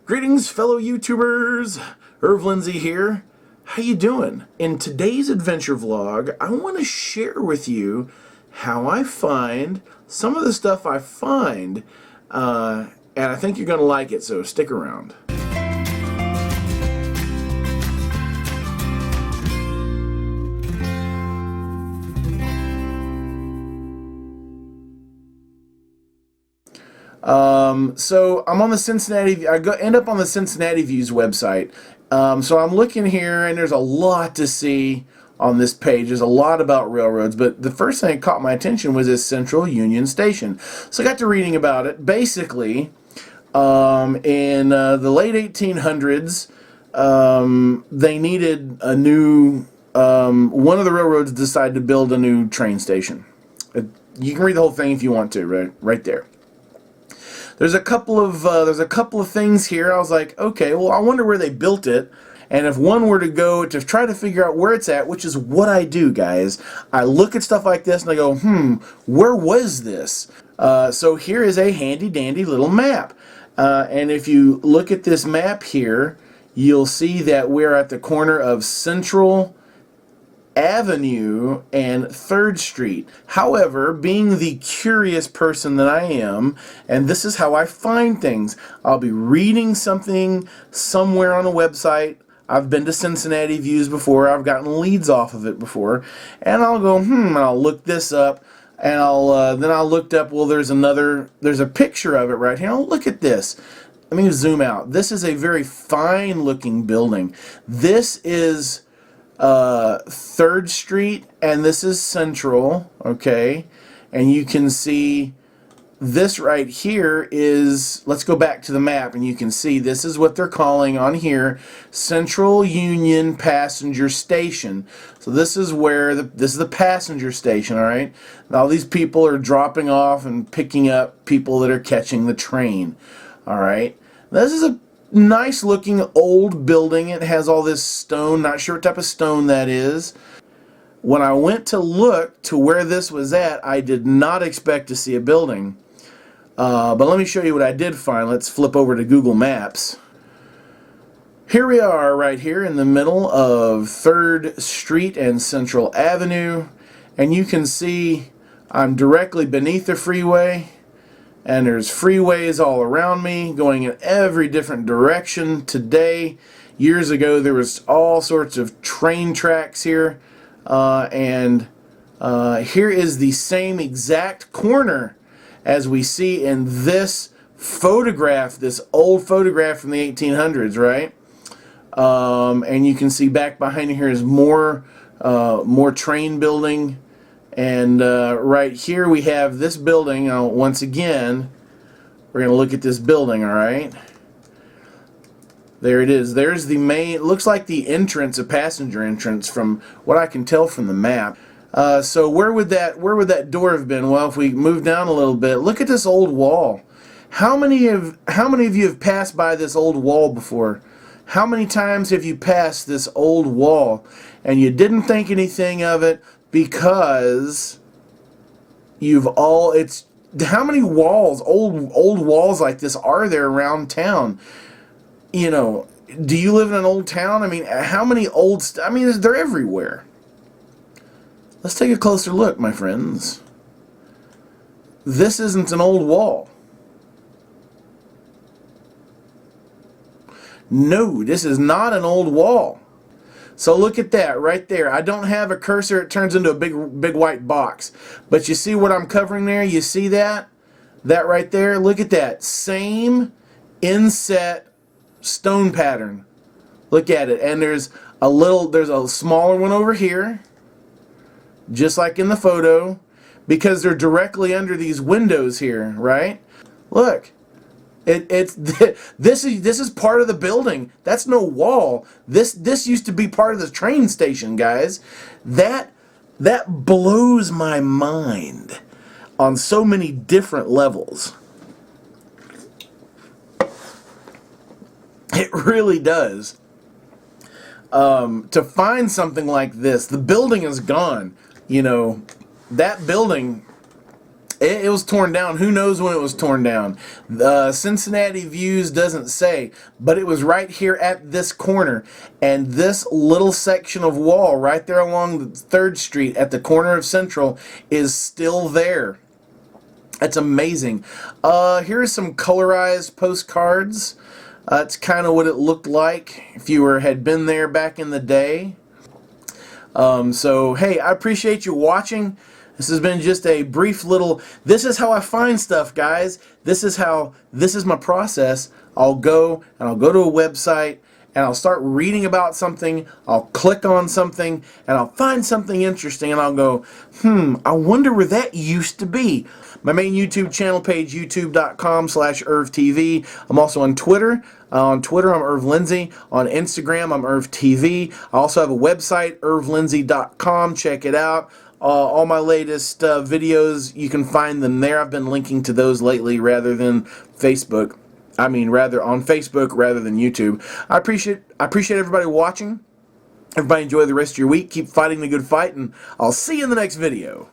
Greetings, fellow YouTubers. Lindsay here. How you doing? In today's adventure vlog, I want to share with you how I find some of the stuff I find, and I think you're going to like it, so stick around. So I'm on the Cincinnati, end up on the Cincinnati Views website. So I'm looking here and there's a lot to see on this page. There's a lot about railroads, but the first thing that caught my attention was this Central Union Station. So I got to reading about it. Basically, in the late 1800s, they needed a new, one of the railroads decided to build a new train station. You can read the whole thing if you want to, right there. There's a couple of things here. I was like, okay, well, I wonder where they built it, and if one were to go to try to figure out where it's at, which is what I do, guys. I look at stuff like this and I go, where was this? So here is a handy dandy little map, and if you look at this map here, you'll see that we're at the corner of Central Avenue and 3rd Street. However, being the curious person that I am, and this is how I find things, I'll be reading something somewhere on a website. I've been to Cincinnati Views before, I've gotten leads off of it before, and I'll go, and I'll look this up, and then I'll look up, well, there's a picture of it right here. Oh, look at this. Let me zoom out. This is a very fine looking building. This is 3rd Street, and this is Central, okay, and you can see this right here is, let's go back to the map, and you can see this is what they're calling on here Central Union Passenger Station. So this is where this is the passenger station, all right. Now these people are dropping off and picking up people that are catching the train, all right. This is a nice looking old building. It has all this stone, not sure what type of stone that is. When I went to look to where this was at, I did not expect to see a building. But let me show you what I did find. Let's flip over to Google Maps. Here we are right here in the middle of 3rd Street and Central Avenue, and you can see I'm directly beneath the freeway. And there's freeways all around me going in every different direction. Today, years ago, there was all sorts of train tracks here. And here is the same exact corner as we see in this photograph, this old photograph from the 1800s, right? And you can see back behind here is more train building. And right here we have this building. Once again, we're going to look at this building, all right? There it is. There's the main, it looks like the entrance, a passenger entrance from what I can tell from the map. So where would that door have been? Well, if we move down a little bit, look at this old wall. How many of you have passed by this old wall before? How many times have you passed this old wall and you didn't think anything of it? Because how many walls, old walls like this are there around town? You know, do you live in an old town? I mean, how many they're everywhere. Let's take a closer look, my friends. This isn't an old wall. No, this is not an old wall. So look at that right there. I don't have a cursor. It turns into a big white box. But you see what I'm covering there? You see that? That right there? Look at that. Same inset stone pattern. Look at it. And there's a smaller one over here, just like in the photo, because they're directly under these windows here, right? Look. This is part of the building. That's no wall. This used to be part of the train station, guys. That blows my mind on so many different levels. It really does. To find something like this, the building is gone. You know, that building It was torn down. Who knows when it was torn down? Cincinnati Views doesn't say, but it was right here at this corner. And this little section of wall right there along 3rd Street at the corner of Central is still there. That's amazing. Here are some colorized postcards. That's kind of what it looked like if you had been there back in the day. So, hey, I appreciate you watching. This has been just a brief little, this is how I find stuff, guys. This is my process. I'll go to a website and I'll start reading about something. I'll click on something and I'll find something interesting and I'll go, I wonder where that used to be. My main YouTube channel page, youtube.com/ErvTV. I'm also on Twitter. On Twitter, I'm Irv Lindsay. On Instagram, I'm ErvTV. I also have a website, ErvLindsay.com. Check it out. All my latest videos, you can find them there. I've been linking to those lately rather than Facebook. I mean, rather on Facebook rather than YouTube. I appreciate everybody watching. Everybody enjoy the rest of your week. Keep fighting the good fight, and I'll see you in the next video.